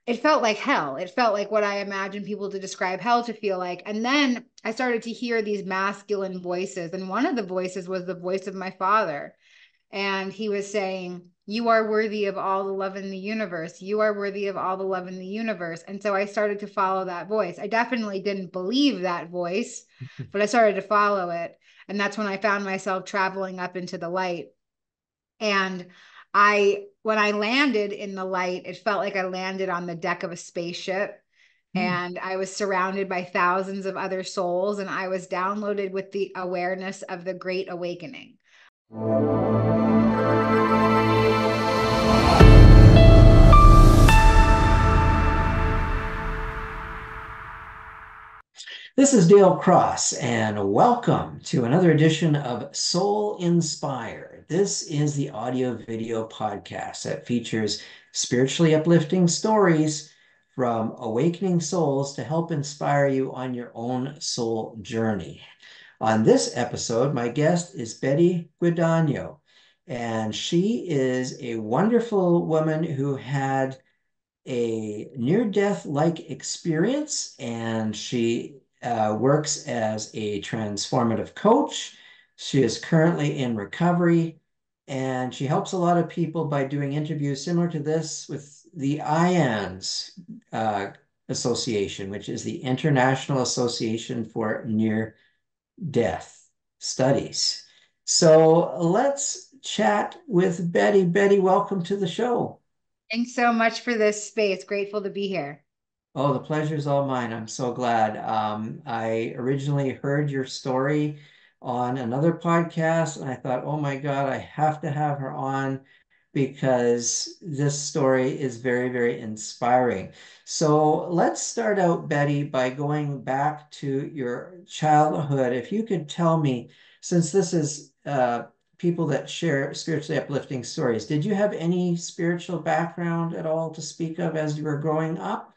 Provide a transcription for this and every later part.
it felt like hell. It felt like what I imagine people to describe hell to feel like. And then I started to hear these masculine voices. And one of the voices was the voice of my father. And he was saying, "You are worthy of all the love in the universe. You are worthy of all the love in the universe." And so I started to follow that voice. I definitely didn't believe that voice, but I started to follow it. And that's when I found myself traveling up into the light. And when I landed in the light, it felt like I landed on the deck of a spaceship. Hmm. And I was surrounded by thousands of other souls, and I was downloaded with the awareness of the Great Awakening. This is Dale Cross, and welcome to another edition of Soul Inspire. This is the audio video podcast that features spiritually uplifting stories from awakening souls to help inspire you on your own soul journey. On this episode, my guest is Betty Guadagno, and she is a wonderful woman who had a near-death-like experience, and she works as a transformative coach. She is currently in recovery, and she helps a lot of people by doing interviews similar to this with the IANS uh, Association, which is the International Association for Near-Death Studies. So let's chat with Betty. Betty, welcome to the show. Thanks so much for this space. Grateful to be here. Oh, the pleasure is all mine. I'm so glad. I originally heard your story on another podcast, and I thought, oh my God, I have to have her on because this story is very, very inspiring. So let's start out, Betty, by going back to your childhood. If you could tell me, since this is people that share spiritually uplifting stories, did you have any spiritual background at all to speak of as you were growing up?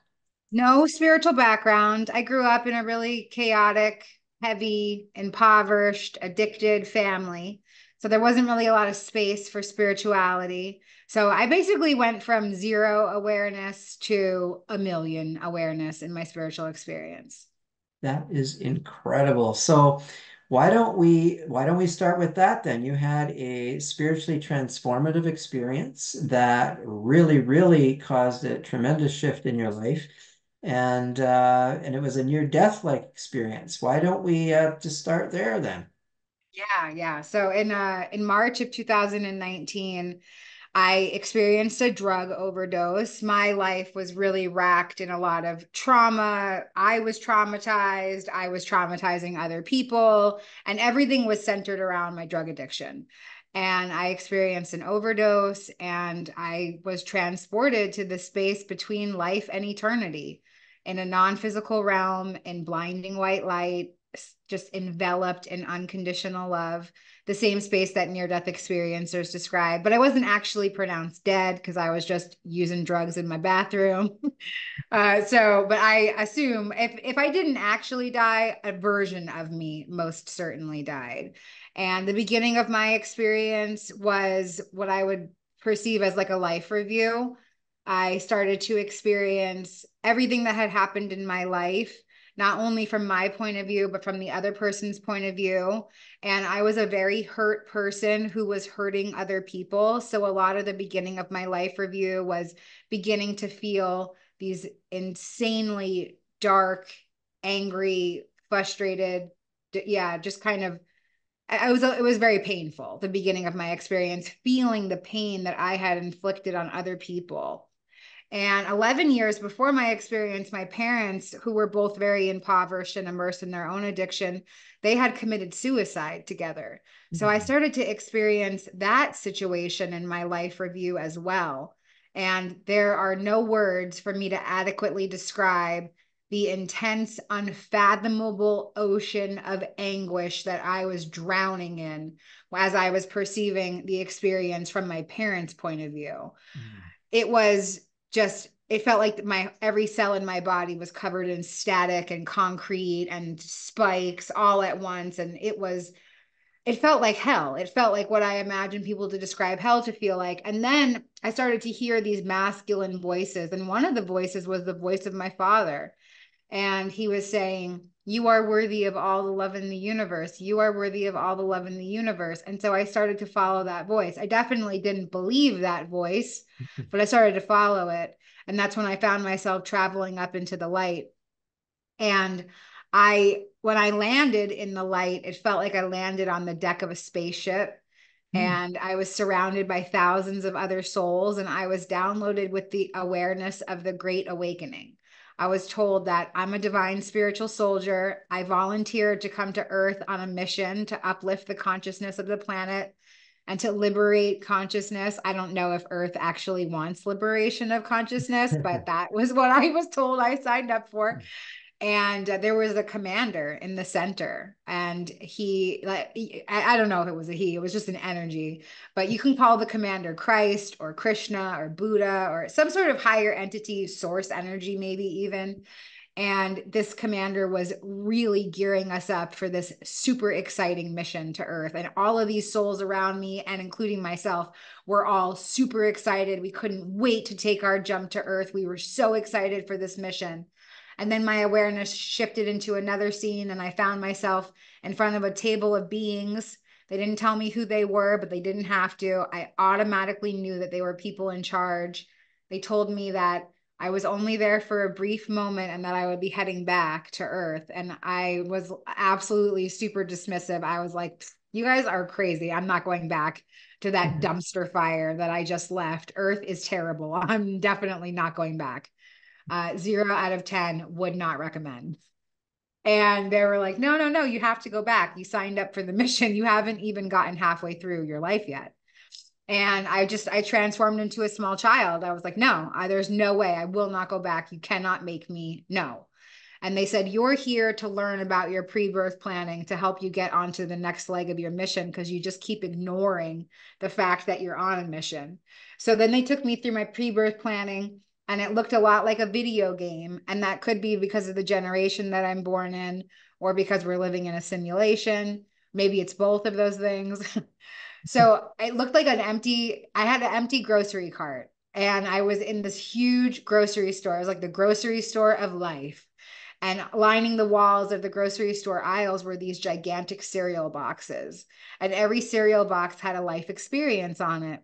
No spiritual background. I grew up in a really chaotic, heavy, impoverished, addicted family. So there wasn't really a lot of space for spirituality. So I basically went from zero awareness to a million awareness in my spiritual experience. That is incredible. So why don't we start with that then? You had a spiritually transformative experience that really, really caused a tremendous shift in your life. And it was a near death-like experience. Why don't we just start there then? Yeah, yeah. So in March of 2019, I experienced a drug overdose. My life was really racked in a lot of trauma. I was traumatized. I was traumatizing other people, and everything was centered around my drug addiction. And I experienced an overdose, and I was transported to the space between life and eternity in a non physical realm in blinding white light, just enveloped in unconditional love, the same space that near death experiencers describe. But I wasn't actually pronounced dead because I was just using drugs in my bathroom. But I assume if I didn't actually die, a version of me most certainly died. And the beginning of my experience was what I would perceive as like a life review. I started to experience everything that had happened in my life, not only from my point of view, but from the other person's point of view. And I was a very hurt person who was hurting other people. So a lot of the beginning of my life review was beginning to feel these insanely dark, angry, frustrated, yeah, just kind of it was very painful, the beginning of my experience, feeling the pain that I had inflicted on other people. And 11 years before my experience, my parents, who were both very impoverished and immersed in their own addiction, they had committed suicide together. So I Hmm. started to experience that situation in my life review as well. And there are no words for me to adequately describe the intense, unfathomable ocean of anguish that I was drowning in as I was perceiving the experience from my parents' point of view. It was just, it felt like my every cell in my body was covered in static and concrete and spikes all at once. And it was it felt like hell. It felt like what I imagine people to describe hell to feel like. And then I started to hear these masculine voices. And one of the voices was the voice of my father. And he was saying, "You are worthy of all the love in the universe. You are worthy of all the love in the universe." And so I started to follow that voice. I definitely didn't believe that voice, but I started to follow it. And that's when I found myself traveling up into the light. And when I landed in the light, it felt like I landed on the deck of a spaceship. Hmm. And I was surrounded by thousands of other souls, and I was downloaded with the awareness of the Great Awakening. I was told that I'm a divine spiritual soldier. I volunteered to come to Earth on a mission to uplift the consciousness of the planet and to liberate consciousness. I don't know if Earth actually wants liberation of consciousness, but that was what I was told I signed up for. And there was a commander in the center, and he, like, I don't know if it was a he, it was just an energy, but you can call the commander Christ or Krishna or Buddha or some sort of higher entity, source energy maybe even. And this commander was really gearing us up for this super exciting mission to Earth. And all of these souls around me, and including myself, were all super excited. We couldn't wait to take our jump to Earth. We were so excited for this mission. And then my awareness shifted into another scene, and I found myself in front of a table of beings. They didn't tell me who they were, but they didn't have to. I automatically knew that they were people in charge. They told me that I was only there for a brief moment and that I would be heading back to Earth. And I was absolutely super dismissive. I was like, "You guys are crazy. I'm not going back to that dumpster fire that I just left. Earth is terrible. I'm definitely not going back. 0 out of 10 would not recommend." And they were like, "No, no, no, you have to go back. You signed up for the mission. You haven't even gotten halfway through your life yet." And I transformed into a small child. I was like, "No, there's no way. I will not go back. You cannot make me no." And they said, "You're here to learn about your pre-birth planning to help you get onto the next leg of your mission because you just keep ignoring the fact that you're on a mission." So then they took me through my pre-birth planning, and it looked a lot like a video game. And that could be because of the generation that I'm born in, or because we're living in a simulation. Maybe it's both of those things. So it looked like I had an empty grocery cart, and I was in this huge grocery store. It was like the grocery store of life. And lining the walls of the grocery store aisles were these gigantic cereal boxes. And every cereal box had a life experience on it.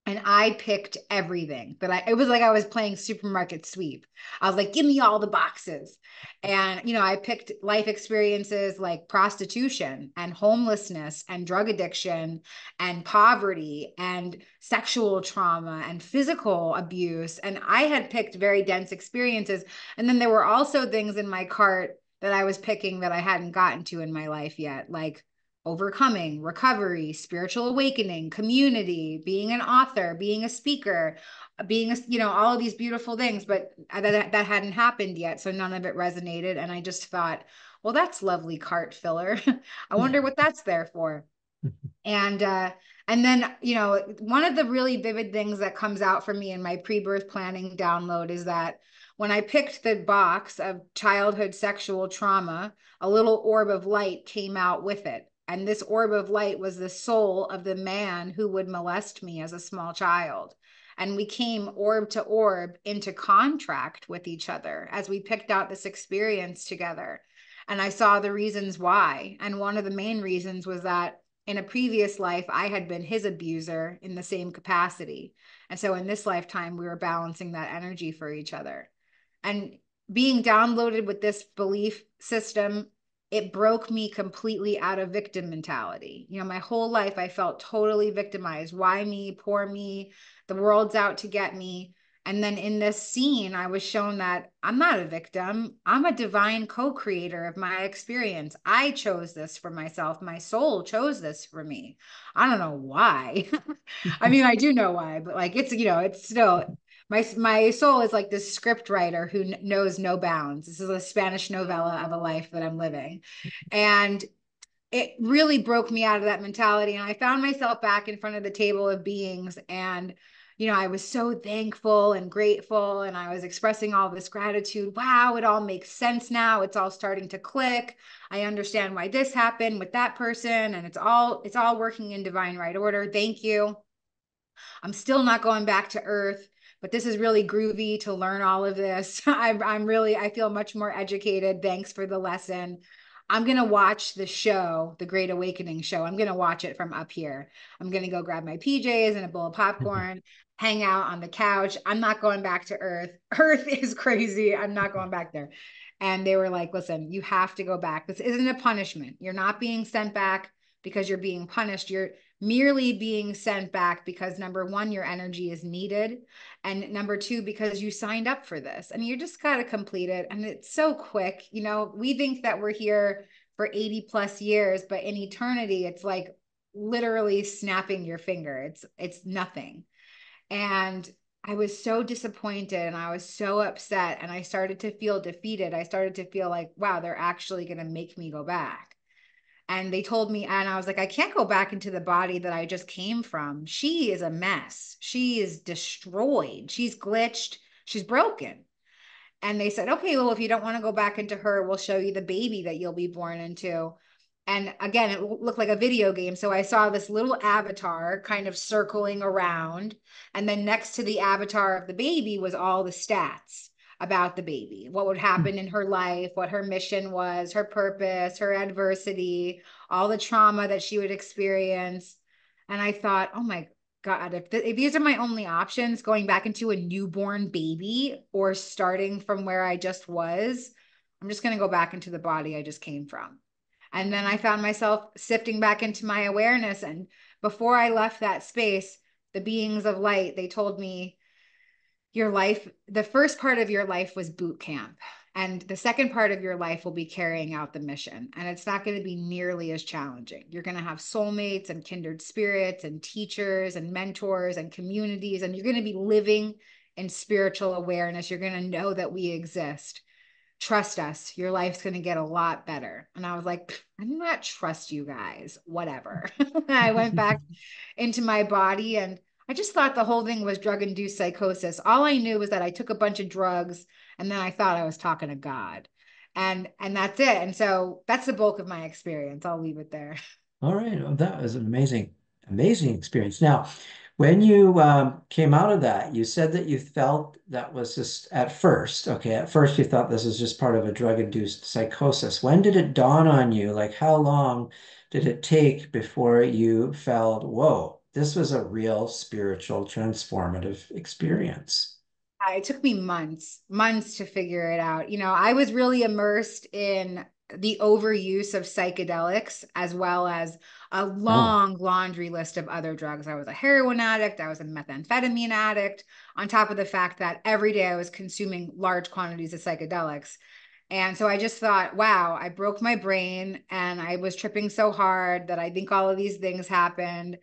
And I picked everything it was like I was playing supermarket sweep. I was like, "Give me all the boxes." And, I picked life experiences like prostitution and homelessness and drug addiction and poverty and sexual trauma and physical abuse. And I had picked very dense experiences. And then there were also things in my cart that I was picking that I hadn't gotten to in my life yet, like overcoming, recovery, spiritual awakening, community, being an author, being a speaker, being all of these beautiful things, but that hadn't happened yet. So none of it resonated. And I just thought, well, that's lovely cart filler. I wonder what that's there for. And then, one of the really vivid things that comes out for me in my pre-birth planning download is that when I picked the box of childhood sexual trauma, a little orb of light came out with it. And this orb of light was the soul of the man who would molest me as a small child. And we came orb to orb into contract with each other as we picked out this experience together. And I saw the reasons why. And one of the main reasons was that in a previous life, I had been his abuser in the same capacity. And so in this lifetime, we were balancing that energy for each other. And being downloaded with this belief system, it broke me completely out of victim mentality. My whole life, I felt totally victimized. Why me? Poor me. The world's out to get me. And then in this scene, I was shown that I'm not a victim. I'm a divine co-creator of my experience. I chose this for myself. My soul chose this for me. I don't know why. I mean, I do know why, but like it's still my soul is like this script writer who knows no bounds. This is a Spanish novella of a life that I'm living. And it really broke me out of that mentality. And I found myself back in front of the table of beings, and I was so thankful and grateful, and I was expressing all this gratitude. Wow, it all makes sense now. It's all starting to click. I understand why this happened with that person, and it's all working in divine right order. Thank you. I'm still not going back to earth, but this is really groovy to learn all of this. I feel much more educated. Thanks for the lesson. I'm going to watch the show, the Great Awakening show. I'm going to watch it from up here. I'm going to go grab my PJs and a bowl of popcorn, hang out on the couch. I'm not going back to earth. Earth is crazy. I'm not going back there. And they were like, listen, you have to go back. This isn't a punishment. You're not being sent back because you're being punished. You're merely being sent back because number one, your energy is needed. And number two, because you signed up for this and you just got to complete it. And it's so quick. We think that we're here for 80 plus years, but in eternity, it's like literally snapping your finger. It's nothing. And I was so disappointed and I was so upset and I started to feel defeated. I started to feel like, wow, they're actually going to make me go back. And they told me, and I was like, I can't go back into the body that I just came from. She is a mess. She is destroyed. She's glitched. She's broken. And they said, okay, well, if you don't want to go back into her, we'll show you the baby that you'll be born into. And again, it looked like a video game. So I saw this little avatar kind of circling around. And then next to the avatar of the baby was all the stats about the baby, what would happen in her life, what her mission was, her purpose, her adversity, all the trauma that she would experience. And I thought, oh my God, if these are my only options, going back into a newborn baby or starting from where I just was, I'm just going to go back into the body I just came from. And then I found myself sifting back into my awareness. And before I left that space, the beings of light, they told me, your life, the first part of your life was boot camp. And the second part of your life will be carrying out the mission. And it's not going to be nearly as challenging. You're going to have soulmates and kindred spirits and teachers and mentors and communities. And you're going to be living in spiritual awareness. You're going to know that we exist. Trust us. Your life's going to get a lot better. And I was like, I do not trust you guys. Whatever. I went back into my body and I just thought the whole thing was drug induced psychosis. All I knew was that I took a bunch of drugs and then I thought I was talking to God. And that's it. And so that's the bulk of my experience. I'll leave it there. All right. Well, that was an amazing, amazing experience. Now, when you came out of that, you said that you felt that was just at first, okay, at first you thought this was just part of a drug-induced psychosis. When did it dawn on you? Like, how long did it take before you felt, whoa, this was a real spiritual transformative experience? It took me months to figure it out. I was really immersed in the overuse of psychedelics as well as a Oh, long laundry list of other drugs. I was a heroin addict, I was a methamphetamine addict, on top of the fact that every day I was consuming large quantities of psychedelics. And so I just thought, wow, I broke my brain and I was tripping so hard that I think all of these things happened.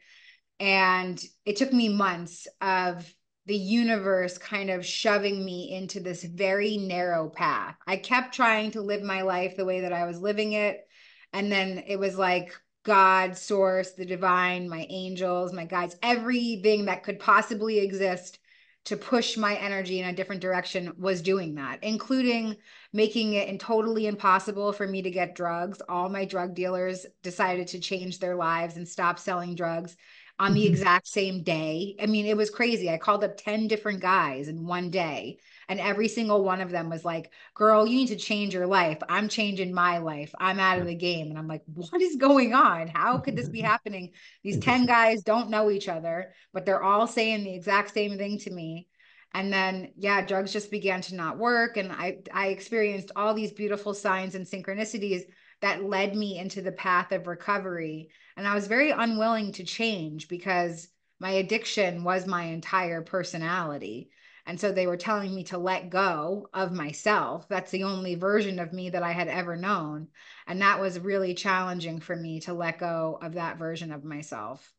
And it took me months of the universe kind of shoving me into this very narrow path. I kept trying to live my life the way that I was living it. And then it was like God, source, the divine, my angels, my guides, everything that could possibly exist to push my energy in a different direction was doing that, including making it totally impossible for me to get drugs. All my drug dealers decided to change their lives and stop selling drugs on the exact same day. I mean, it was crazy. I called up 10 different guys in one day, and every single one of them was like, girl, you need to change your life. I'm changing my life. I'm out of the game. And I'm like, what is going on? How could this be happening? These 10 interesting. guys don't know each other, but they're all saying the exact same thing to me. And then, yeah, drugs just began to not work. And I experienced all these beautiful signs and synchronicities that led me into the path of recovery. And I was very unwilling to change because my addiction was my entire personality. And so they were telling me to let go of myself. That's the only version of me that I had ever known. And that was really challenging for me to let go of that version of myself.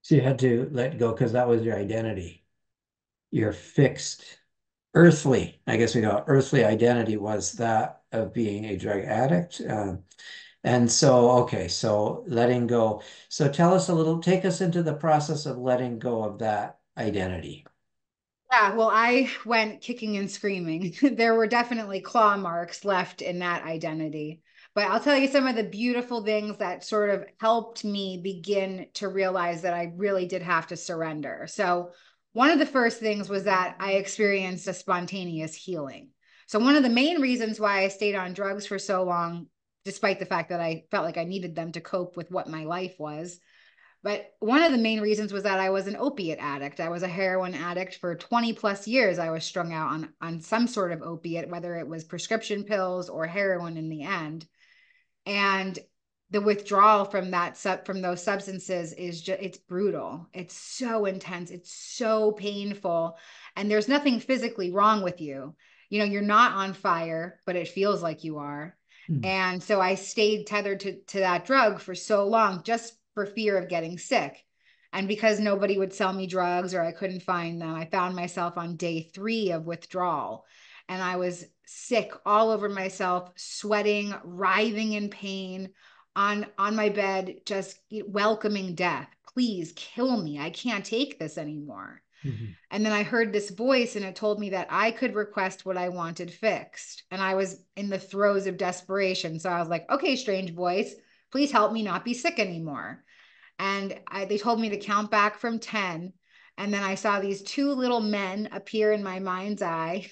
So you had to let go because that was your identity. Your fixed earthly, I guess we go, earthly identity was that of being a drug addict. And so, okay, so letting go. So tell us a little, take us into the process of letting go of that identity? Yeah, well, I went kicking and screaming. There were definitely claw marks left in that identity. But I'll tell you some of the beautiful things that sort of helped me begin to realize that I really did have to surrender. So, one of the first things was that I experienced a spontaneous healing. So, one of the main reasons why I stayed on drugs for so long, despite the fact that I felt like I needed them to cope with what my life was, but one of the main reasons was that I was an opiate addict. I was a heroin addict for 20 plus years. I was strung out on some sort of opiate, whether it was prescription pills or heroin in the end. And the withdrawal from from those substances is just, it's brutal. It's so intense. It's so painful. And there's nothing physically wrong with you. You know, you're not on fire, but it feels like you are. Hmm. And so I stayed tethered to that drug for so long just for fear of getting sick. And because nobody would sell me drugs or I couldn't find them, I found myself on day 3 of withdrawal. And I was sick all over myself, sweating, writhing in pain on my bed, just welcoming death. Please kill me. I can't take this anymore. Mhm. And then I heard this voice and it told me that I could request what I wanted fixed. And I was in the throes of desperation. So I was like, okay, strange voice, please help me not be sick anymore. And they told me to count back from 10. And then I saw these two little men appear in my mind's eye.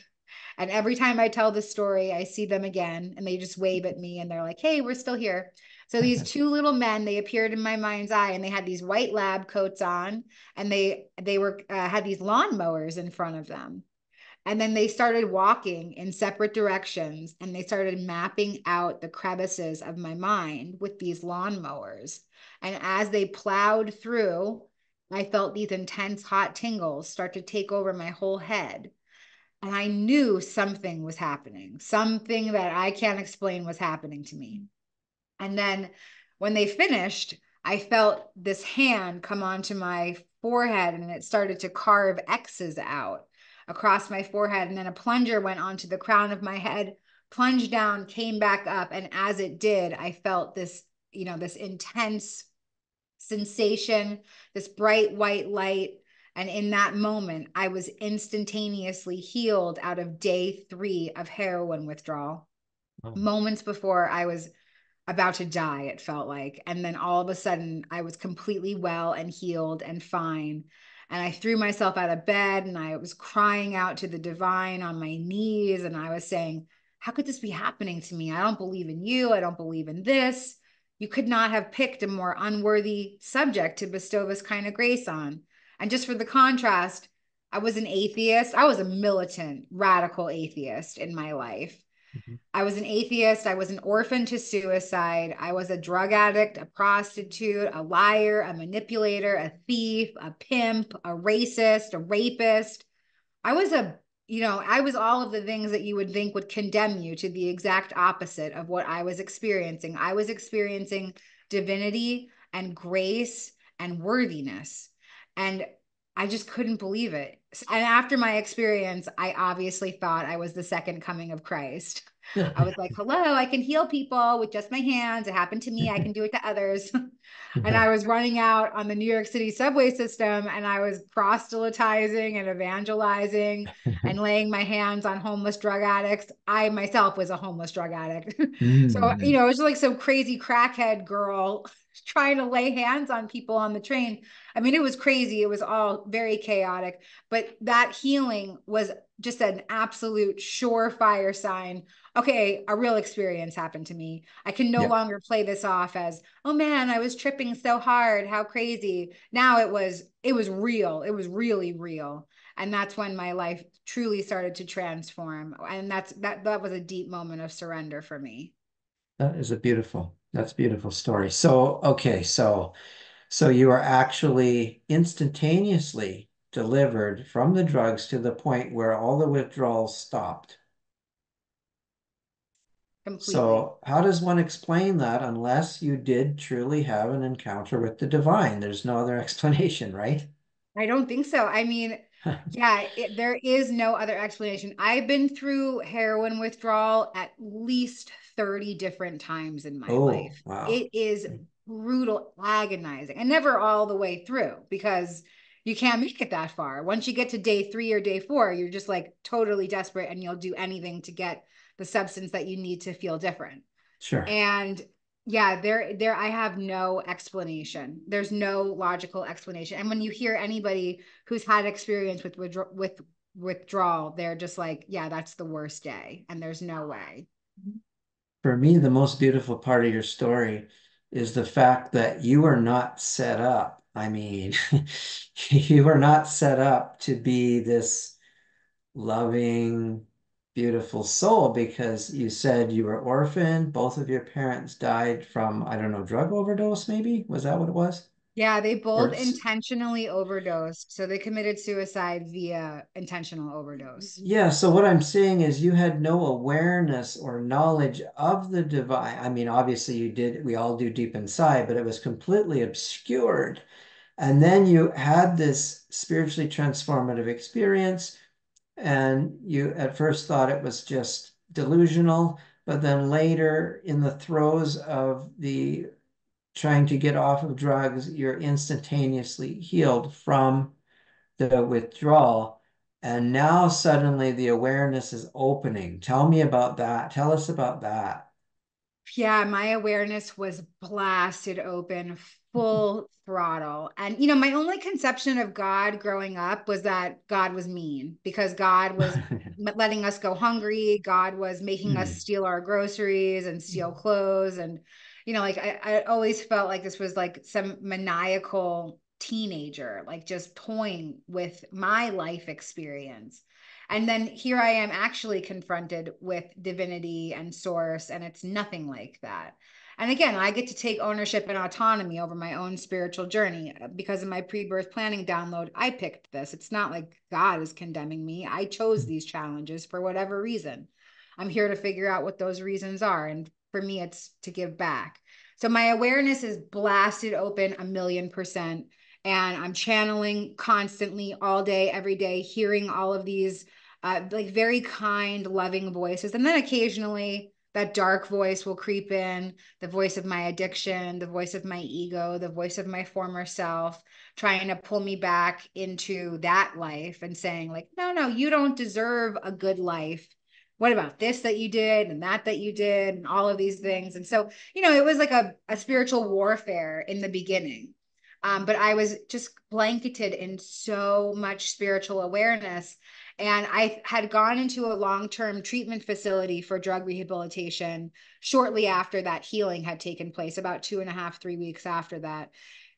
And every time I tell the story, I see them again and they just wave at me and they're like, hey, we're still here. So these two little men, they appeared in my mind's eye and they had these white lab coats on and they were had these lawnmowers in front of them. And then they started walking in separate directions and they started mapping out the crevices of my mind with these lawnmowers. And as they plowed through, I felt these intense hot tingles start to take over my whole head. And I knew something was happening, something that I can't explain was happening to me. And then when they finished, I felt this hand come onto my forehead and it started to carve X's out across my forehead. And then a plunger went onto the crown of my head, plunged down, came back up. And as it did, I felt this, this intense sensation, this bright white light. And in that moment, I was instantaneously healed out of day 3 of heroin withdrawal. Oh. Moments before I was about to die, it felt like. And then all of a sudden, I was completely well and healed and fine. And I threw myself out of bed and I was crying out to the divine on my knees. And I was saying, how could this be happening to me? I don't believe in you. I don't believe in this. You could not have picked a more unworthy subject to bestow this kind of grace on. And just for the contrast, I was an atheist. I was a militant, radical atheist in my life. Mhm. I was an atheist. I was an orphan to suicide. I was a drug addict, a prostitute, a liar, a manipulator, a thief, a pimp, a racist, a rapist. I was I was all of the things that you would think would condemn you to the exact opposite of what I was experiencing. I was experiencing divinity and grace and worthiness. And I just couldn't believe it. And after my experience, I obviously thought I was the second coming of Christ. I was like, hello, I can heal people with just my hands. It happened to me. I can do it to others. And I was running out on the New York City subway system and I was proselytizing and evangelizing and laying my hands on homeless drug addicts. I myself was a homeless drug addict. So, Mm. it was like some crazy crackhead girl trying to lay hands on people on the train. I mean, it was crazy. It was all very chaotic, but that healing was just an absolute surefire sign. Okay, a real experience happened to me. I can no Yeah, longer play this off as, oh man, I was tripping so hard. How crazy. Now it was real. It was really real. And that's when my life truly started to transform. And that was a deep moment of surrender for me. that's a beautiful story. So, okay, so you are actually instantaneously delivered from the drugs to the point where all the withdrawals stopped. Completely. So, how does one explain that unless you did truly have an encounter with the divine? There's no other explanation, right? I don't think so. I mean, yeah, there is no other explanation. I've been through heroin withdrawal at least 30 different times in my Oh, life. wow. It is brutal, agonizing, and never all the way through because, you can't make it that far. Once you get to day 3 or day 4, you're just like totally desperate and you'll do anything to get the substance that you need to feel different. Sure. And yeah, there I have no explanation. There's no logical explanation. And when you hear anybody who's had experience with withdrawal, they're just like, yeah, that's the worst day and there's no way. For me, the most beautiful part of your story is the fact that you are not set up. I mean, you are not set up to be this loving, beautiful soul because you said you were orphaned. Both of your parents died from, I don't know, drug overdose, maybe? Was that what it was? Yeah, they Or both intentionally overdosed. So they committed suicide via intentional overdose. yeah, so what I'm saying is you had no awareness or knowledge of the divine. I mean, obviously you did, we all do deep inside, but it was completely obscured. And then you had this spiritually transformative experience, and you at first thought it was just delusional, but then later, in the throes of the trying to get off of drugs, you're instantaneously healed from the withdrawal. And now suddenly the awareness is opening. Tell me about that. Tell us about that. Yeah, my awareness was blasted open, full throttle. And, you know, my only conception of God growing up was that God was mean because God was letting us go hungry. God was making us Hmm. steal our groceries and steal clothes. And, you know, like I always felt like this was like some maniacal teenager, like just toying with my life experience. And then here I am actually confronted with divinity and source, and it's nothing like that. And again, I get to take ownership and autonomy over my own spiritual journey because of my pre birth planning download. I picked this. It's not like God is condemning me. I chose these challenges for whatever reason. I'm here to figure out what those reasons are. And for me, it's to give back. So my awareness is blasted open 1,000,000%. And I'm channeling constantly all day, every day, hearing all of these like very kind, loving voices. And then occasionally that dark voice will creep in, the voice of my addiction, the voice of my ego, the voice of my former self, trying to pull me back into that life and saying, like, no, no, you don't deserve a good life. What about this that you did and that you did and all of these things? And so, you know, it was like a spiritual warfare in the beginning. But I was just blanketed in so much spiritual awareness, and I had gone into a long-term treatment facility for drug rehabilitation shortly after that healing had taken place, about 2.5, 3 weeks after that.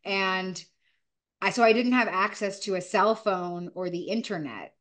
And so I didn't have access to a cell phone or the internet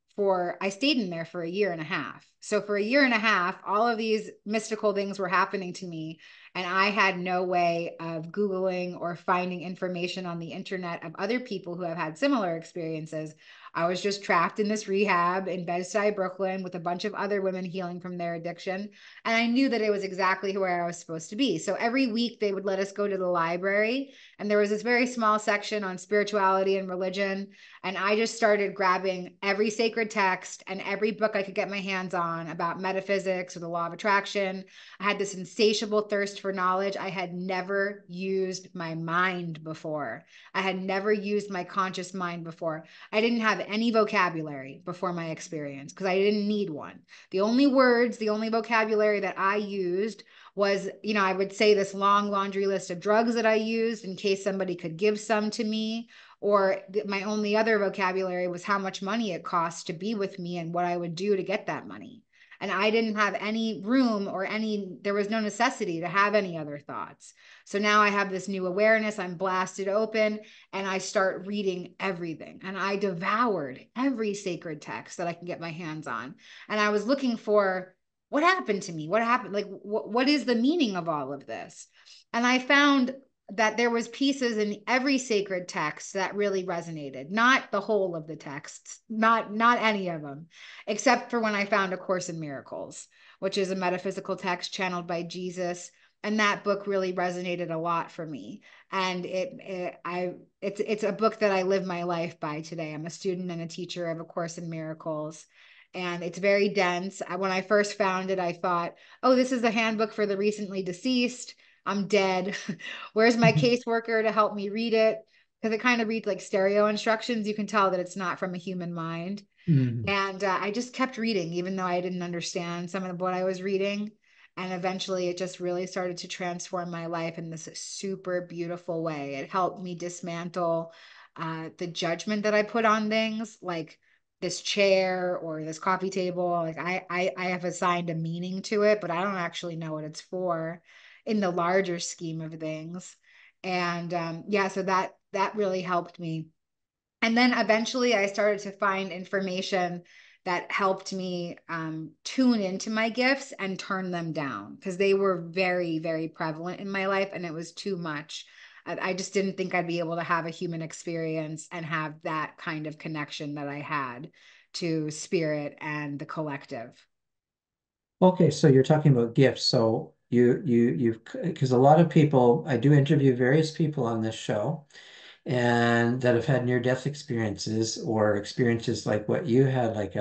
I stayed in there for a year and a half. So for a year and a half, all of these mystical things were happening to me. And I had no way of Googling or finding information on the internet of other people who have had similar experiences. I was just trapped in this rehab in Bed-Stuy, Brooklyn, with a bunch of other women healing from their addiction. And I knew that it was exactly where I was supposed to be. So every week they would let us go to the library, and there was this very small section on spirituality and religion. And I just started grabbing every sacred text and every book I could get my hands on about metaphysics or the law of attraction. I had this insatiable thirst for knowledge. I had never used my mind before. I had never used my conscious mind before. I didn't have any vocabulary before my experience because I didn't need one. The only words, the only vocabulary that I used was, you know, I would say this long laundry list of drugs that I used in case somebody could give some to me. Or my only other vocabulary was how much money it cost to be with me and what I would do to get that money. And I didn't have any room or there was no necessity to have any other thoughts. So now I have this new awareness. I'm blasted open and I start reading everything. And I devoured every sacred text that I can get my hands on. And I was looking for what happened to me? What happened? Like, what is the meaning of all of this? And I found that there was pieces in every sacred text that really resonated, not the whole of the texts, not any of them, except for when I found A Course in Miracles, which is a metaphysical text channeled by Jesus. And that book really resonated a lot for me. And it's a book that I live my life by today. I'm a student and a teacher of A Course in Miracles. And it's very dense. When I first found it, I thought, oh, this is a handbook for the recently deceased. I'm dead. Where's my caseworker to help me read it? because it kind of reads like stereo instructions. You can tell that it's not from a human mind. Mm. And I just kept reading, even though I didn't understand some of what I was reading. And eventually it just really started to transform my life in this super beautiful way. It helped me dismantle the judgment that I put on things, like this chair or this coffee table. Like I have assigned a meaning to it, but I don't actually know what it's for in the larger scheme of things. And yeah, so that really helped me. And then eventually I started to find information that helped me tune into my gifts and turn them down because they were very, very prevalent in my life and it was too much. I just didn't think I'd be able to have a human experience and have that kind of connection that I had to spirit and the collective. Okay, so you're talking about gifts. So you've because a lot of people, I do interview various people on this show and that have had near-death experiences or experiences like what you had, like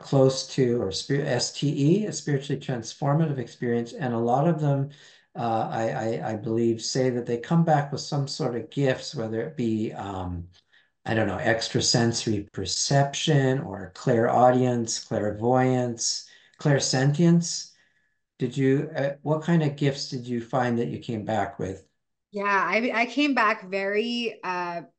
close to or spirit STE, a spiritually transformative experience, and a lot of them, I believe, say that they come back with some sort of gifts, whether it be I don't know, extrasensory perception or clairaudience, clairvoyance, clairsentience. Did you, what kind of gifts did you find that you came back with? Yeah, I came back very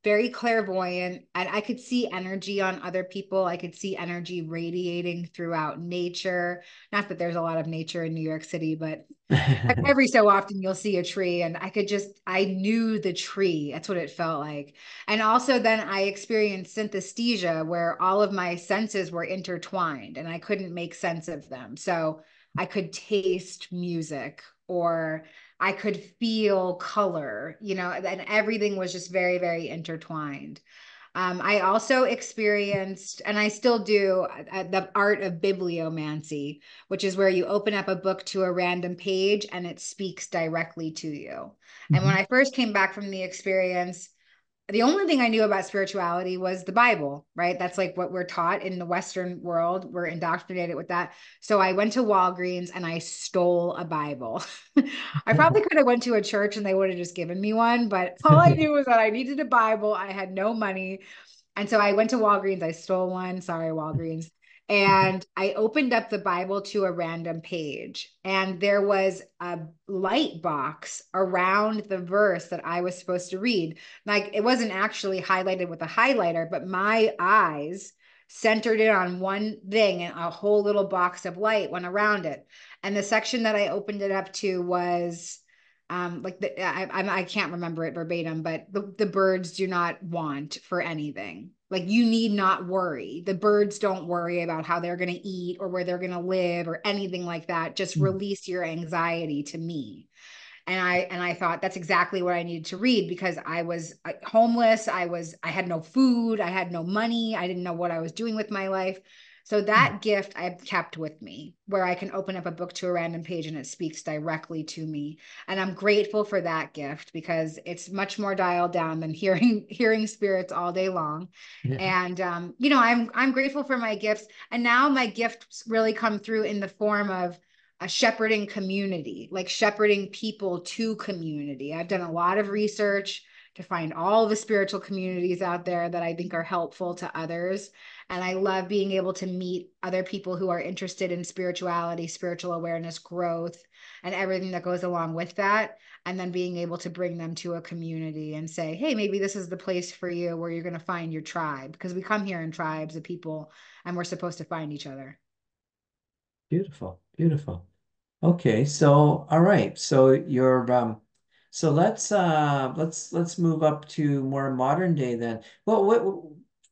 very clairvoyant and I could see energy on other people. I could see energy radiating throughout nature. Not that there's a lot of nature in New York City, but every so often you'll see a tree and I knew the tree. That's what it felt like. And also then I experienced synesthesia where all of my senses were intertwined and I couldn't make sense of them. So I could taste music or I could feel color, and everything was just very, very intertwined. I also experienced, and I still do, the art of bibliomancy, which is where you open up a book to a random page and it speaks directly to you. And when Mhm. I first came back from the experience, the only thing I knew about spirituality was the Bible, right? That's like what we're taught in the Western world. We're indoctrinated with that. So I went to Walgreens and I stole a Bible. I probably could have went to a church and they would have just given me one, but all I knew was that I needed a Bible. I had no money. And so I went to Walgreens, I stole one. Sorry, Walgreens. And I opened up the Bible to a random page, and there was a light box around the verse that I was supposed to read. Like it wasn't actually highlighted with a highlighter, but my eyes centered it on one thing, and a whole little box of light went around it. And the section that I opened it up to was I can't remember it verbatim, but the birds do not want for anything. Like you need not worry. The birds don't worry about how they're going to eat or where they're going to live or anything like that. Just release your anxiety to me. And I thought that's exactly what I needed to read because I was homeless. I had no food. I had no money. I didn't know what I was doing with my life. So that gift I've kept with me where I can open up a book to a random page and it speaks directly to me. And I'm grateful for that gift because it's much more dialed down than hearing spirits all day long. Yeah. And I'm grateful for my gifts. And now my gifts really come through in the form of a shepherding community, like shepherding people to community. I've done a lot of research to find all the spiritual communities out there that I think are helpful to others. And I love being able to meet other people who are interested in spirituality, spiritual awareness, growth, and everything that goes along with that. And then being able to bring them to a community and say, hey, maybe this is the place for you where you're going to find your tribe. Because we come here in tribes of people and we're supposed to find each other. Beautiful, beautiful. Okay, so all right. So you're so let's move up to more modern day then. Well, what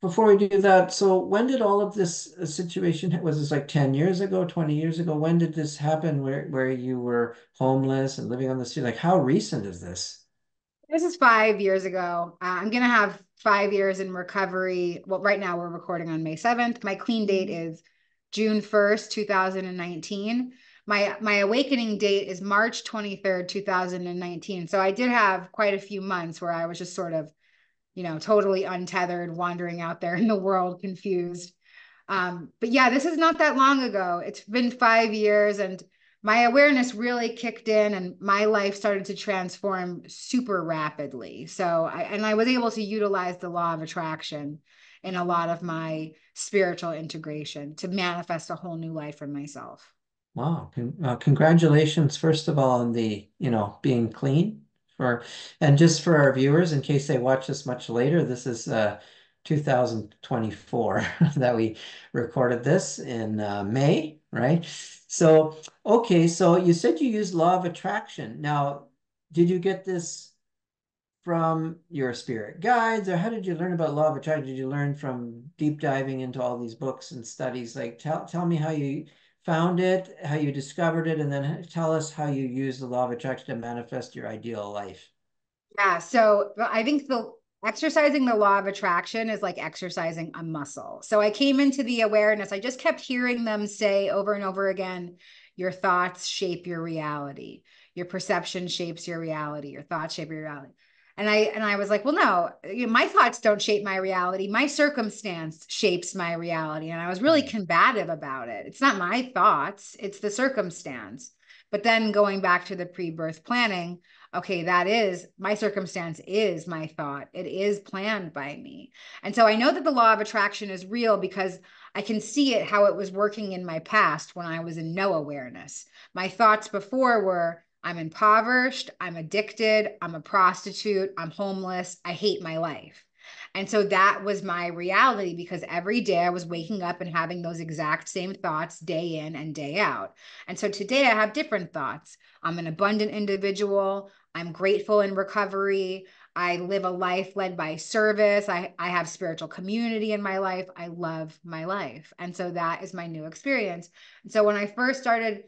before we do that, so when did all of this situation was this like 10 years ago, 20 years ago? When did this happen where you were homeless and living on the street? Like how recent is this? This is 5 years ago. I'm going to have 5 years in recovery. Well, right now we're recording on May 7th. My clean date is June 1st, 2019. My awakening date is March 23rd, 2019. So I did have quite a few months where I was just sort of, totally untethered, wandering out there in the world, confused. But yeah, this is not that long ago. It's been 5 years, and my awareness really kicked in and my life started to transform super rapidly. So I was able to utilize the law of attraction in a lot of my spiritual integration to manifest a whole new life for myself. Wow. Congratulations, first of all, on the, being clean for, and just for our viewers, in case they watch this much later, this is 2024 that we recorded this in May, right? So, okay, so you said you used law of attraction. Now, did you get this from your spirit guides, or how did you learn about law of attraction? Did you learn from deep diving into all these books and studies? Like, tell me how you found it, how you discovered it, and then tell us how you use the law of attraction to manifest your ideal life. Yeah. So I think the exercising the law of attraction is like exercising a muscle. So I came into the awareness. I just kept hearing them say over and over again, your thoughts shape your reality. Your perception shapes your reality. Your thoughts shape your reality. And I was like, well, no, my thoughts don't shape my reality. My circumstance shapes my reality. And I was really combative about it. It's not my thoughts, it's the circumstance. But then going back to the pre-birth planning, okay, that is my circumstance, is my thought. It is planned by me. And so I know that the law of attraction is real because I can see it how it was working in my past when I was in no awareness. My thoughts before were, I'm impoverished, I'm addicted, I'm a prostitute, I'm homeless, I hate my life. And so that was my reality because every day I was waking up and having those exact same thoughts day in and day out. And so today I have different thoughts. I'm an abundant individual. I'm grateful in recovery. I live a life led by service. I have spiritual community in my life. I love my life. And so that is my new experience. And so when I first started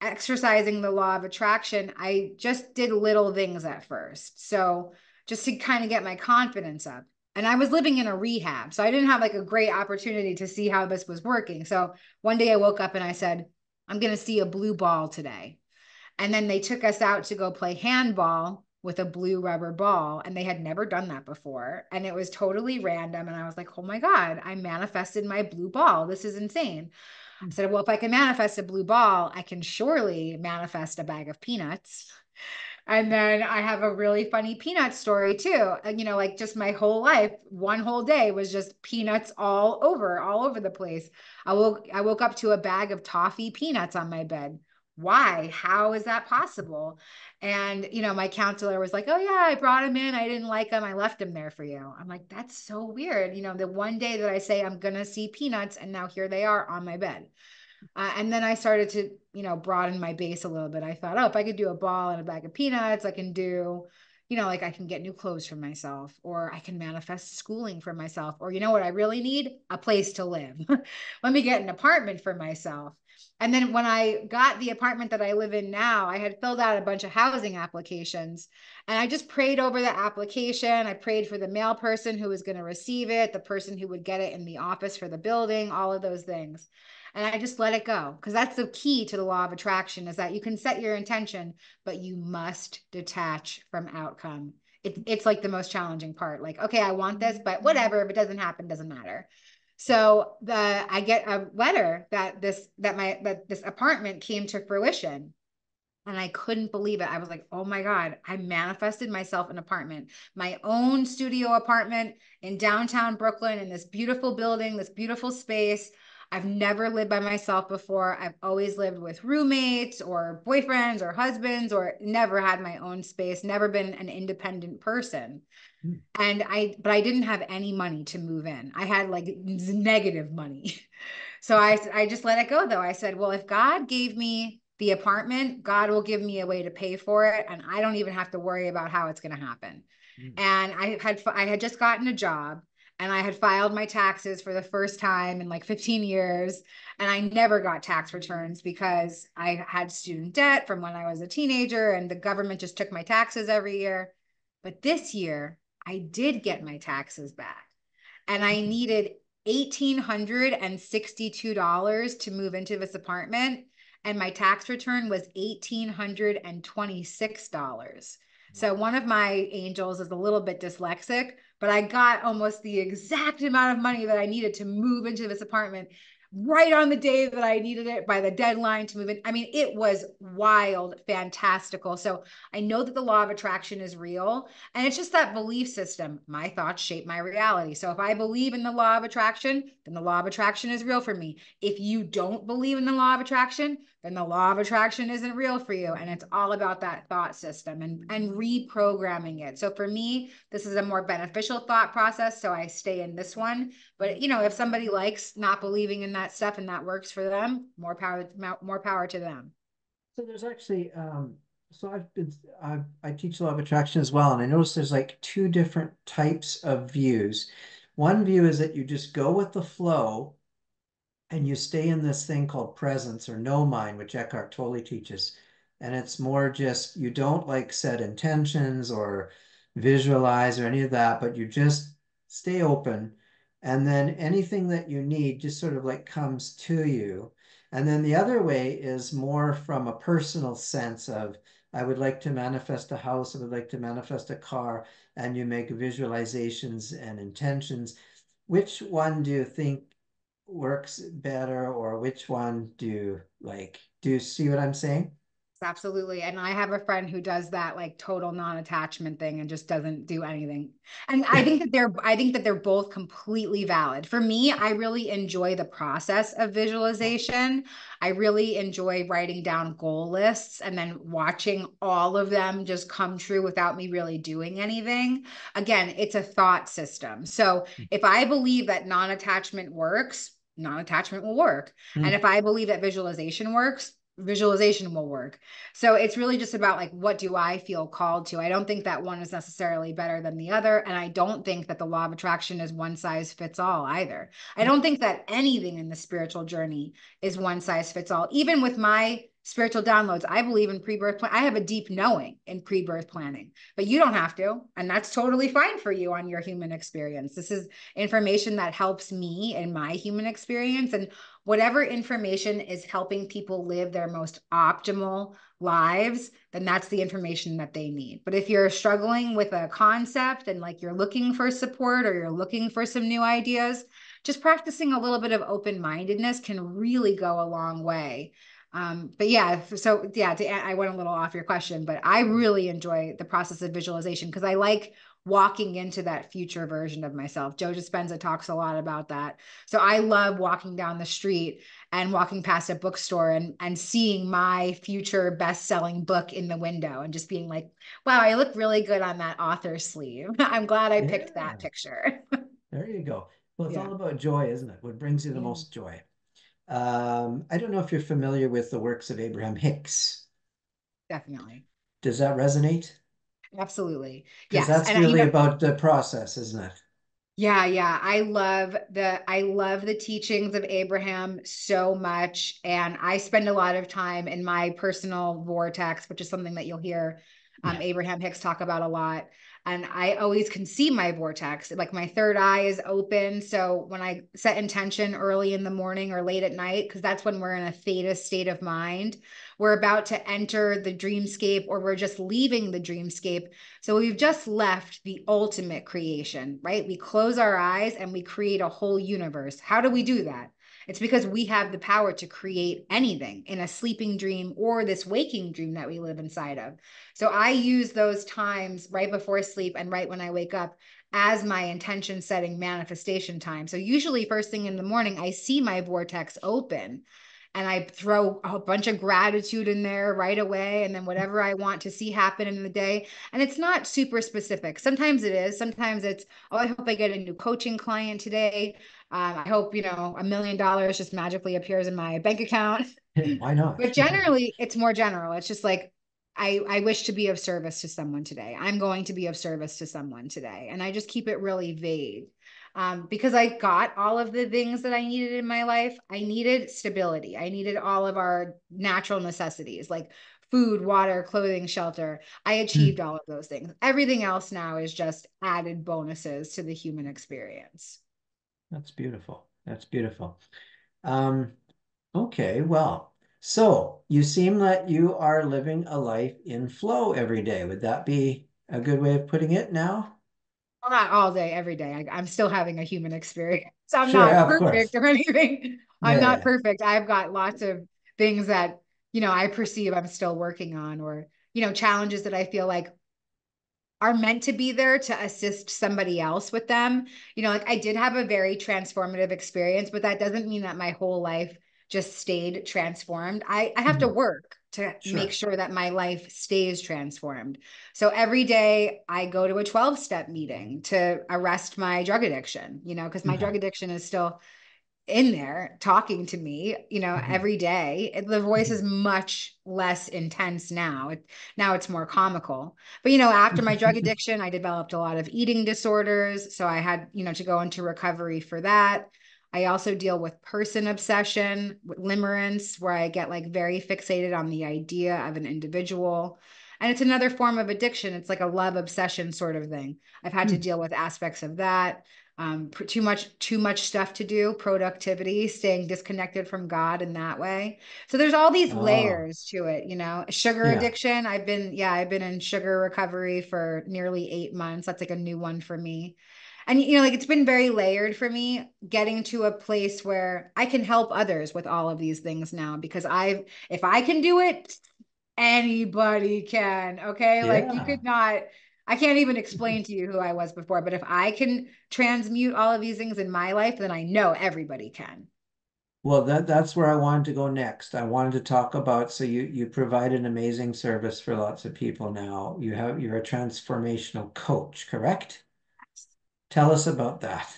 exercising the law of attraction, I just did little things at first. So just to kind of get my confidence up. And I was living in a rehab. So I didn't have like a great opportunity to see how this was working. So one day I woke up and I said, I'm going to see a blue ball today. And then they took us out to go play handball with a blue rubber ball. And they had never done that before. And it was totally random. And I was like, oh my God, I manifested my blue ball. This is insane. I said, well, if I can manifest a blue ball, I can surely manifest a bag of peanuts. And then I have a really funny peanut story too. Like just my whole life, one whole day was just peanuts all over the place. I woke up to a bag of toffee peanuts on my bed. Why? How is that possible? And my counselor was like, "Oh yeah, I brought him in. I didn't like him. I left him there for you." I'm like, "That's so weird." The one day that I say I'm gonna see peanuts, and now here they are on my bed. And then I started to, broaden my base a little bit. I thought, oh, if I could do a ball and a bag of peanuts, I can do, like I can get new clothes for myself, or I can manifest schooling for myself, or you know what I really need? A place to live. Let me get an apartment for myself. And then when I got the apartment that I live in now, I had filled out a bunch of housing applications and I just prayed over the application. I prayed for the mail person who was going to receive it, the person who would get it in the office for the building, all of those things. And I just let it go because that's the key to the law of attraction is that you can set your intention, but you must detach from outcome. It's like the most challenging part. Like, okay, I want this, but whatever, if it doesn't happen, doesn't matter. So I get a letter that this apartment came to fruition. And I couldn't believe it. I was like, oh my God, I manifested myself an apartment, my own studio apartment in downtown Brooklyn in this beautiful building, this beautiful space. I've never lived by myself before. I've always lived with roommates or boyfriends or husbands, or never had my own space, never been an independent person. But I didn't have any money to move in. I had like negative money. So I just let it go though. I said, well, if God gave me the apartment, God will give me a way to pay for it. And I don't even have to worry about how it's going to happen. And I had just gotten a job and I had filed my taxes for the first time in like 15 years. And I never got tax returns because I had student debt from when I was a teenager and the government just took my taxes every year. But this year I did get my taxes back and I needed $1,862 to move into this apartment. And my tax return was $1,826. So one of my angels is a little bit dyslexic, but I got almost the exact amount of money that I needed to move into this apartment right on the day that I needed it by the deadline to move in. I mean, it was wild, fantastical. So I know that the law of attraction is real. And it's just that belief system. My thoughts shape my reality. So if I believe in the law of attraction, then the law of attraction is real for me. If you don't believe in the law of attraction, then the law of attraction isn't real for you. And it's all about that thought system and reprogramming it. So for me, this is a more beneficial thought process. So I stay in this one. But if somebody likes not believing in that stuff and that works for them, more power to them. So there's actually, so I teach law of attraction as well, and I notice there's like two different types of views. One view is that you just go with the flow and you stay in this thing called presence or no mind, which Eckhart Tolle teaches. And it's more just you don't like set intentions or visualize or any of that, but you just stay open. And then anything that you need just sort of like comes to you. And then the other way is more from a personal sense of, I would like to manifest a house, I would like to manifest a car, and you make visualizations and intentions. Which one do you think works better, or which one do you like? Do you see what I'm saying? Absolutely. And I have a friend who does that like total non-attachment thing and just doesn't do anything. And I think that they're both completely valid. For me, I really enjoy the process of visualization. I really enjoy writing down goal lists and then watching all of them just come true without me really doing anything. Again, it's a thought system. So if I believe that non-attachment works, non-attachment will work. And Hmm. if I believe that visualization works, visualization will work. So it's really just about like, what do I feel called to? I don't think that one is necessarily better than the other. And I don't think that the law of attraction is one size fits all either. I don't think that anything in the spiritual journey is one size fits all. Even with my spiritual downloads, I believe in pre-birth plan. I have a deep knowing in pre-birth planning, but you don't have to. And that's totally fine for you on your human experience. This is information that helps me in my human experience. And whatever information is helping people live their most optimal lives, then that's the information that they need. But if you're struggling with a concept and like you're looking for support or you're looking for some new ideas, just practicing a little bit of open-mindedness can really go a long way. But yeah, so yeah, I went a little off your question, but I really enjoy the process of visualization because I like walking into that future version of myself. Joe Dispenza talks a lot about that. So I love walking down the street and walking past a bookstore and seeing my future best-selling book in the window and just being like, wow, I look really good on that author sleeve. I'm glad I picked that Yeah, picture. there you go. Well, it's Yeah, all about joy, isn't it? What brings you the yeah, most joy? I don't know if you're familiar with the works of Abraham Hicks. definitely. Does that resonate? Absolutely. Because Yes. that's And really about the process, isn't it? yeah, yeah. I love the teachings of Abraham so much. And I spend a lot of time in my personal vortex, which is something that you'll hear Yeah. Abraham Hicks talk about a lot. And I always can see my vortex. Like my third eye is open. So when I set intention early in the morning or late at night, because that's when we're in a theta state of mind, we're about to enter the dreamscape or we're just leaving the dreamscape. So we've just left the ultimate creation, right? We close our eyes and we create a whole universe. How do we do that? It's because we have the power to create anything in a sleeping dream or this waking dream that we live inside of. So I use those times right before sleep and right when I wake up as my intention setting manifestation time. So usually first thing in the morning, I see my vortex open and I throw a bunch of gratitude in there right away. And then whatever I want to see happen in the day. And it's not super specific. Sometimes it is. Sometimes it's, oh, I hope I get a new coaching client today. I hope, $1 million just magically appears in my bank account. Why not? But generally, it's more general. It's just like, I wish to be of service to someone today. I'm going to be of service to someone today. And I just keep it really vague. Because I got all of the things that I needed in my life. I needed stability. I needed all of our natural necessities like food, water, clothing, shelter. I Hmm. achieved all of those things. Everything else now is just added bonuses to the human experience. That's beautiful. That's beautiful. Um, okay, well, so you seem that you are living a life in flow every day. Would that be a good way of putting it now? Well, not all day, every day. I'm still having a human experience. I'm Sure, not of perfect course. or anything. I'm Yeah, not yeah. perfect. I've got lots of things that, I perceive I'm still working on, or, challenges that I feel like are meant to be there to assist somebody else with them. Like I did have a very transformative experience, but that doesn't mean that my whole life just stayed transformed. I have to Mhm. work to make Sure. sure that my life stays transformed. So every day I go to a 12-step meeting to arrest my drug addiction, because my drug Okay. addiction is still in there talking to me, Mhm. every day. The voice is Mhm. much less intense now. Now it's more comical. But, after my drug addiction, I developed a lot of eating disorders. So I had, to go into recovery for that. I also deal with person obsession, with limerence, where I get like very fixated on the idea of an individual. And it's another form of addiction. It's like a love obsession sort of thing. I've had to Hmm. deal with aspects of that. Too much stuff to do, productivity, staying disconnected from God in that way. So there's all these Oh, layers to it. Sugar yeah. addiction. I've been in sugar recovery for nearly 8 months. That's like a new one for me. And like it's been very layered for me getting to a place where I can help others with all of these things now, because if I can do it, anybody can. Okay. Like you Yeah. could not, I can't even explain to you who I was before, but if I can transmute all of these things in my life, then I know everybody can. Well, that's where I wanted to go next. I wanted to talk about, so you provide an amazing service for lots of people now. You're a transformational coach, correct? Tell us about that.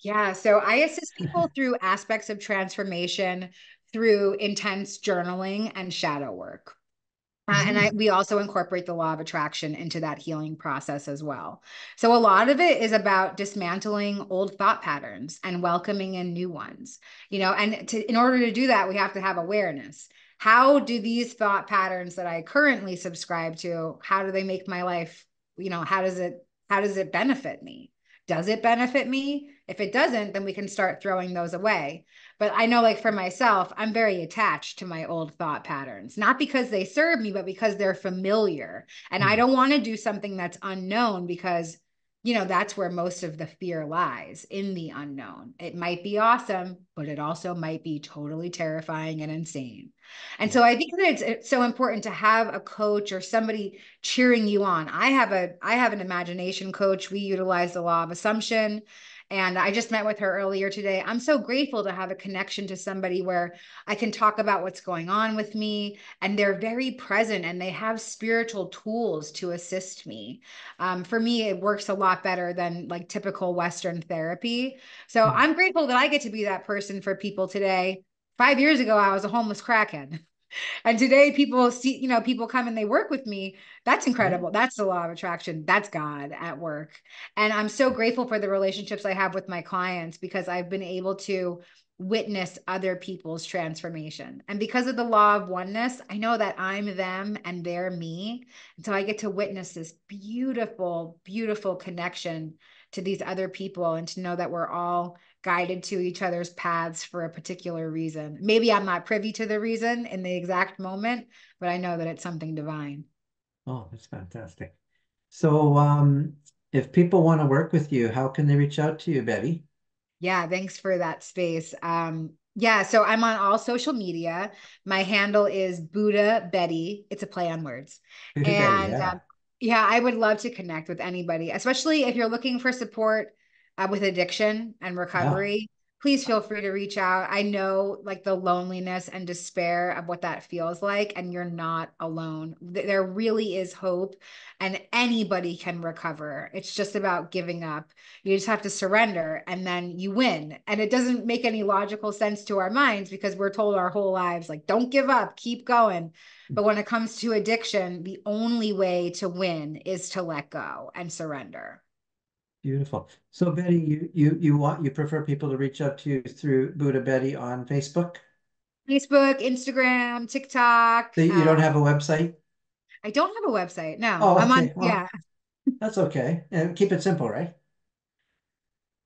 Yeah. So I assist people through aspects of transformation through intense journaling and shadow work. Mm. We also incorporate the law of attraction into that healing process as well. So a lot of it is about dismantling old thought patterns and welcoming in new ones. And in order to do that, we have to have awareness. How do these thought patterns that I currently subscribe to, how do they make my life, how does it benefit me? Does it benefit me? If it doesn't, then we can start throwing those away. But I know, like for myself, I'm very attached to my old thought patterns, not because they serve me, but because they're familiar. And I Mm. don't want to do something that's unknown, because, that's where most of the fear lies, in the unknown. It might be awesome, but it also might be totally terrifying and insane. And Yeah. so I think that it's so important to have a coach or somebody cheering you on. I have an imagination coach. We utilize the law of assumption. And I just met with her earlier today. I'm so grateful to have a connection to somebody where I can talk about what's going on with me, and they're very present and they have spiritual tools to assist me. For me, it works a lot better than like typical Western therapy. So Mm. I'm grateful that I get to be that person for people today. 5 years ago, I was a homeless crackhead. And today people see, people come and they work with me. That's Yeah. incredible. That's the law of attraction. That's God at work. And I'm so grateful for the relationships I have with my clients, because I've been able to witness other people's transformation. And because of the law of oneness, I know that I'm them and they're me. And so I get to witness this beautiful, beautiful connection to these other people, and to know that we're all guided to each other's paths for a particular reason. Maybe I'm not privy to the reason in the exact moment, but I know that it's something divine. Oh, that's fantastic. So, if people want to work with you, how can they reach out to you, Betty? Yeah, thanks for that space. Yeah, so I'm on all social media. My handle is Buddha Betty. It's a play on words. Peter Betty, And yeah. yeah, I would love to connect with anybody, especially if you're looking for support with addiction and Yeah. recovery. Please feel free to reach out. I know like the loneliness and despair of what that feels like, and you're not alone. There really is hope, and anybody can recover. It's just about giving up. You just have to surrender, and then you win. And it doesn't make any logical sense to our minds, because we're told our whole lives, like, don't give up, keep going. But when it comes to addiction, the only way to win is to let go and surrender. Beautiful. So, Betty, you prefer people to reach out to you through Buddha Betty on Facebook? Facebook, Instagram, TikTok. You don't have a website? I don't have a website. No, Oh, I'm on. okay. Yeah. Well, that's okay. And keep it simple, right?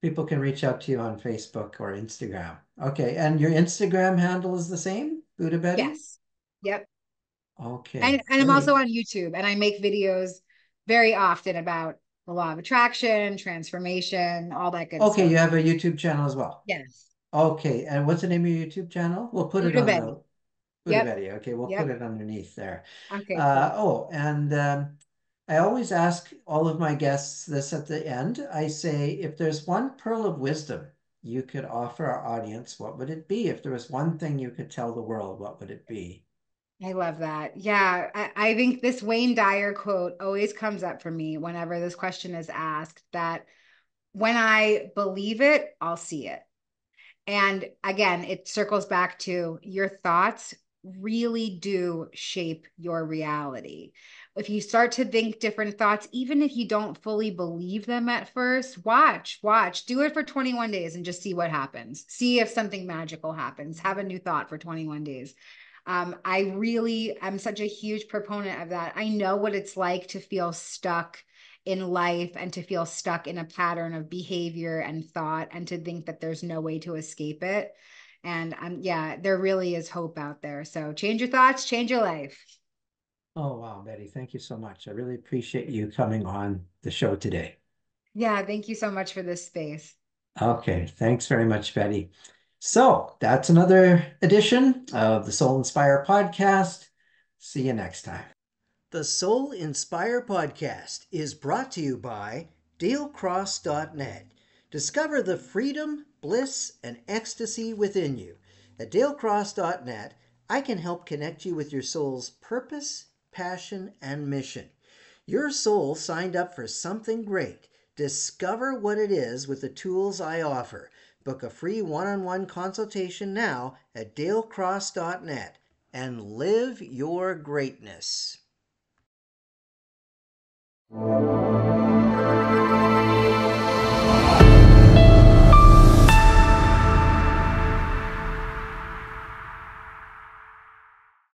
People can reach out to you on Facebook or Instagram. Okay. And your Instagram handle is the same, Buddha Betty? Yes. Yep. And Okay, and I'm also great. on YouTube, and I make videos very often about the law of attraction, transformation, all that good Okay, stuff. you have a YouTube channel as well. Yes. Okay, and what's the name of your YouTube channel? We'll put it Buddha on Betty. the Yep. video. Okay, we'll put Yep. it underneath there. Okay, cool. And I always ask all of my guests this at the end. I say, if there's one pearl of wisdom you could offer our audience, what would it be? If there was one thing you could tell the world, what would it be? I love that. Yeah, I think this Wayne Dyer quote always comes up for me whenever this question is asked, that when I believe it, I'll see it. And again, it circles back to your thoughts really do shape your reality. If you start to think different thoughts, even if you don't fully believe them at first, watch, do it for 21 days and just see what happens. See if something magical happens. Have a new thought for 21 days. I'm such a huge proponent of that. I know what it's like to feel stuck in life and to feel stuck in a pattern of behavior and thought and to think that there's no way to escape it. And yeah, there really is hope out there. So change your thoughts, change your life. Oh, wow, Betty, thank you so much. I really appreciate you coming on the show today. Yeah, thank you so much for this space. Okay, thanks very much, Betty. So that's another edition of the Soul Inspire podcast. See you next time. The Soul Inspire podcast is brought to you by DaleCross.net. Discover the freedom, bliss, and ecstasy within you. At DaleCross.net, I can help connect you with your soul's purpose, passion, and mission. Your soul signed up for something great. Discover what it is with the tools I offer. Book a free one-on-one consultation now at dalecross.net and live your greatness.